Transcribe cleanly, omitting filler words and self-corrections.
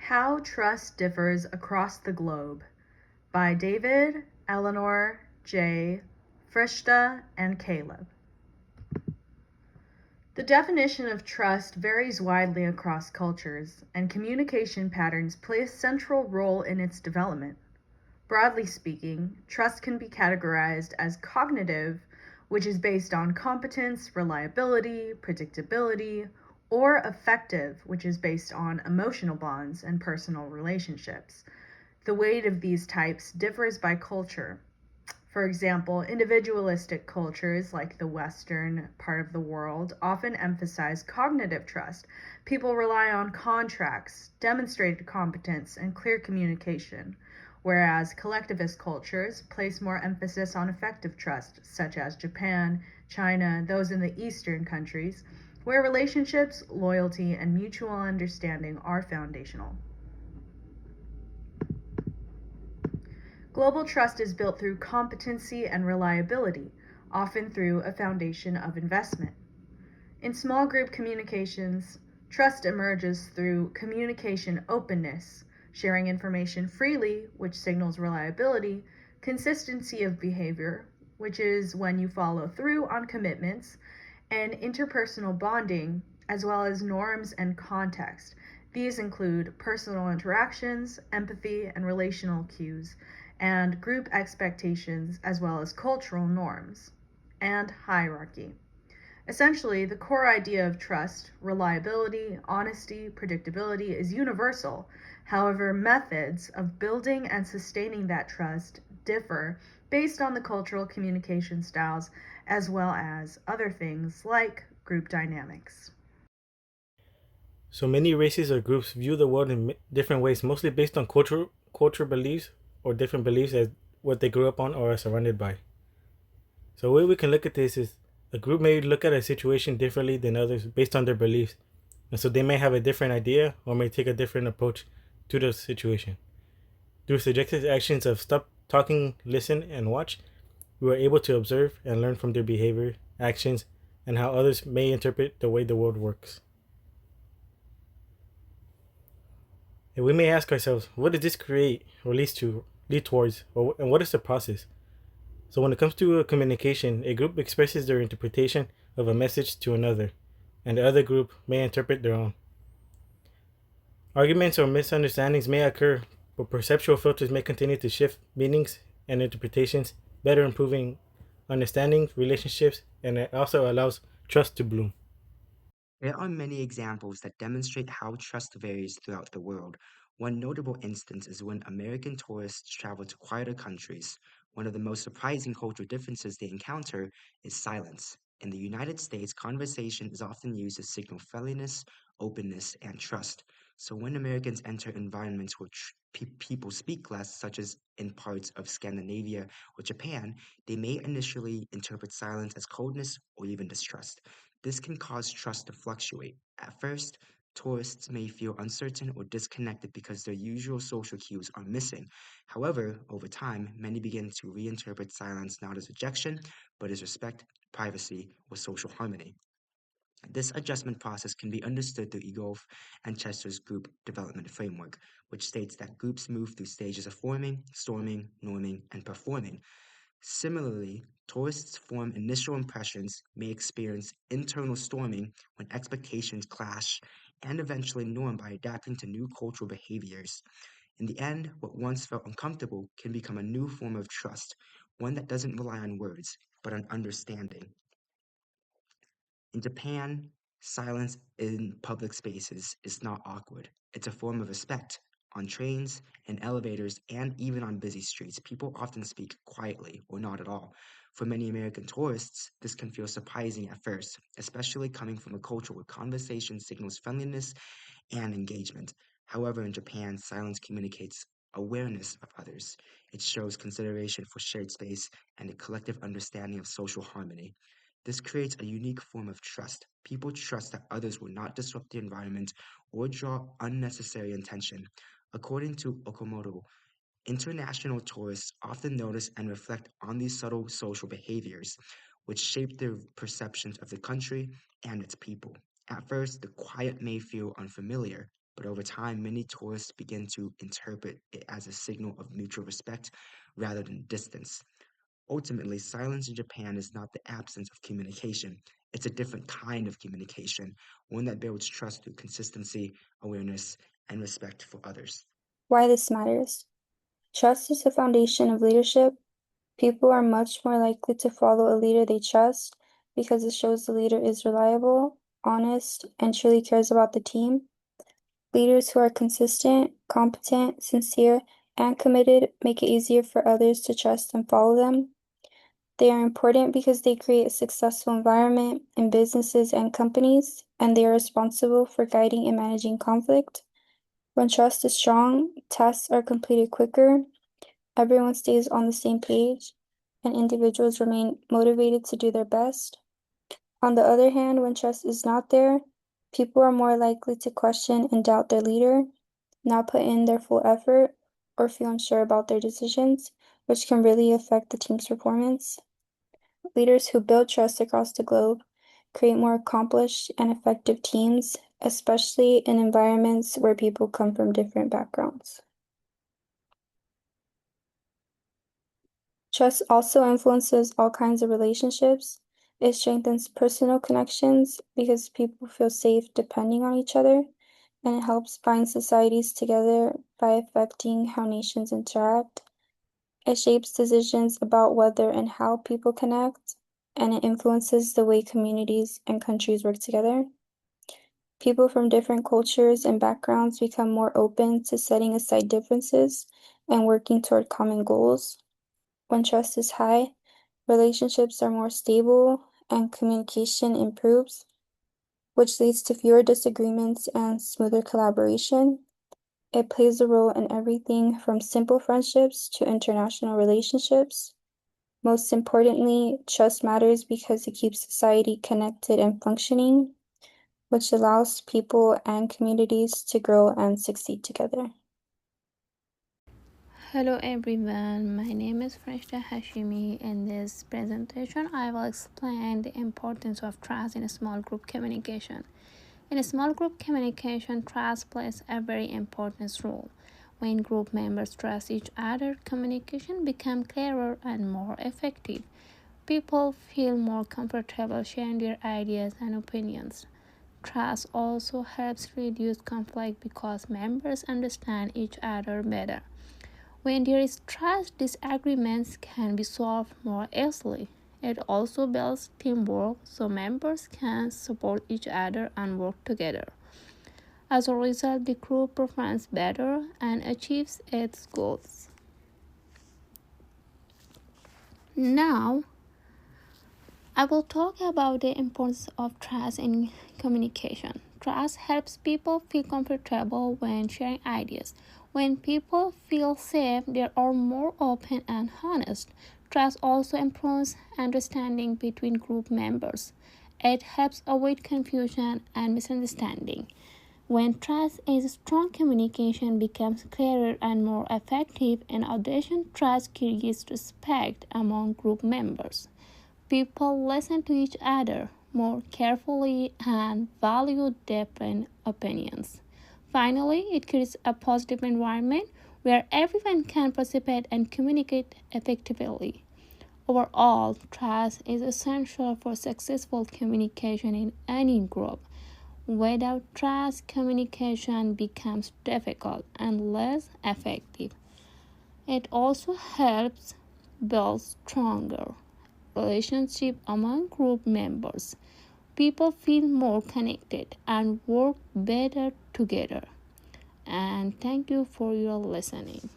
How Trust Differs Across the Globe by David, Eleanor, J., Frishta, and Caleb. The definition of trust varies widely across cultures, and communication patterns play a central role in its development. Broadly speaking, trust can be categorized as cognitive, which is based on competence, reliability, predictability, or affective, which is based on emotional bonds and personal relationships. The weight of these types differs by culture. For example, individualistic cultures like the Western part of the world often emphasize cognitive trust. People rely on contracts, demonstrated competence, and clear communication, whereas collectivist cultures place more emphasis on affective trust, such as Japan, China, those in the Eastern countries, where relationships, loyalty, and mutual understanding are foundational. Global trust is built through competency and reliability, often through a foundation of investment. In small group communications, trust emerges through communication openness, sharing information freely, which signals reliability, consistency of behavior, which is when you follow through on commitments, and interpersonal bonding, as well as norms and context. These include personal interactions, empathy, and relational cues, and group expectations, as well as cultural norms, and hierarchy. Essentially, the core idea of trust, reliability, honesty, predictability is universal. However, methods of building and sustaining that trust differ based on the cultural communication styles as well as other things like group dynamics. So many races or groups view the world in different ways, mostly based on cultural beliefs or different beliefs as what they grew up on or are surrounded by. So a way we can look at this is a group may look at a situation differently than others based on their beliefs. And so they may have a different idea or may take a different approach to the situation. Through suggested actions of stop talking, listen, and watch, we are able to observe and learn from their behavior, actions, and how others may interpret the way the world works. And we may ask ourselves, what does this create or lead towards, and what is the process? So when it comes to communication, a group expresses their interpretation of a message to another, and the other group may interpret their own. Arguments or misunderstandings may occur, but perceptual filters may continue to shift meanings and interpretations, better improving understanding, relationships, and it also allows trust to bloom. There are many examples that demonstrate how trust varies throughout the world. One notable instance is when American tourists travel to quieter countries. One of the most surprising cultural differences they encounter is silence. In the United States, conversation is often used to signal friendliness, openness, and trust. So when Americans enter environments where people speak less, such as in parts of Scandinavia or Japan, they may initially interpret silence as coldness or even distrust. This can cause trust to fluctuate. At first, tourists may feel uncertain or disconnected because their usual social cues are missing. However, over time, many begin to reinterpret silence not as rejection, but as respect, privacy, or social harmony. This adjustment process can be understood through Egolf and Chester's group development framework, which states that groups move through stages of forming, storming, norming, and performing. Similarly, tourists form initial impressions, may experience internal storming when expectations clash, and eventually norm by adapting to new cultural behaviors. In the end, what once felt uncomfortable can become a new form of trust, one that doesn't rely on words, but on understanding. In Japan, silence in public spaces is not awkward. It's a form of respect. On trains, in elevators, and even on busy streets, people often speak quietly or not at all. For many American tourists, this can feel surprising at first, especially coming from a culture where conversation signals friendliness and engagement. However, in Japan, silence communicates awareness of others. It shows consideration for shared space and a collective understanding of social harmony. This creates a unique form of trust. People trust that others will not disrupt the environment or draw unnecessary attention. According to Okamoto, international tourists often notice and reflect on these subtle social behaviors, which shape their perceptions of the country and its people. At first, the quiet may feel unfamiliar, but over time, many tourists begin to interpret it as a signal of mutual respect rather than distance. Ultimately, silence in Japan is not the absence of communication. It's a different kind of communication, one that builds trust through consistency, awareness, and respect for others. Why this matters. Trust is the foundation of leadership. People are much more likely to follow a leader they trust because it shows the leader is reliable, honest, and truly cares about the team. Leaders who are consistent, competent, sincere, and committed make it easier for others to trust and follow them. They are important because they create a successful environment in businesses and companies, and they are responsible for guiding and managing conflict. When trust is strong, tasks are completed quicker, everyone stays on the same page, and individuals remain motivated to do their best. On the other hand, when trust is not there, people are more likely to question and doubt their leader, not put in their full effort, or feel unsure about their decisions, which can really affect the team's performance. Leaders who build trust across the globe create more accomplished and effective teams, especially in environments where people come from different backgrounds. Trust also influences all kinds of relationships. It strengthens personal connections because people feel safe depending on each other, and it helps bind societies together by affecting how nations interact. It shapes decisions about whether and how people connect, and it influences the way communities and countries work together. People from different cultures and backgrounds become more open to setting aside differences and working toward common goals. When trust is high, relationships are more stable and communication improves, which leads to fewer disagreements and smoother collaboration. It plays a role in everything from simple friendships to international relationships. Most importantly, trust matters because it keeps society connected and functioning, which allows people and communities to grow and succeed together. Hello everyone, my name is Freshta Hashimi. In this presentation, I will explain the importance of trust in small group communication. In small group communication, trust plays a very important role. When group members trust each other, communication becomes clearer and more effective. People feel more comfortable sharing their ideas and opinions. Trust also helps reduce conflict because members understand each other better. When there is trust, disagreements can be solved more easily. It also builds teamwork so members can support each other and work together. As a result, the group performs better and achieves its goals. Now, I will talk about the importance of trust in communication. Trust helps people feel comfortable when sharing ideas. When people feel safe, they are more open and honest. Trust also improves understanding between group members. It helps avoid confusion and misunderstanding. When trust is strong, communication becomes clearer and more effective. In addition, trust creates respect among group members. People listen to each other more carefully and value different opinions. Finally, it creates a positive environment where everyone can participate and communicate effectively. Overall, trust is essential for successful communication in any group. Without trust, communication becomes difficult and less effective. It also helps build stronger relationship among group members. People feel more connected and work better together. And thank you for your listening.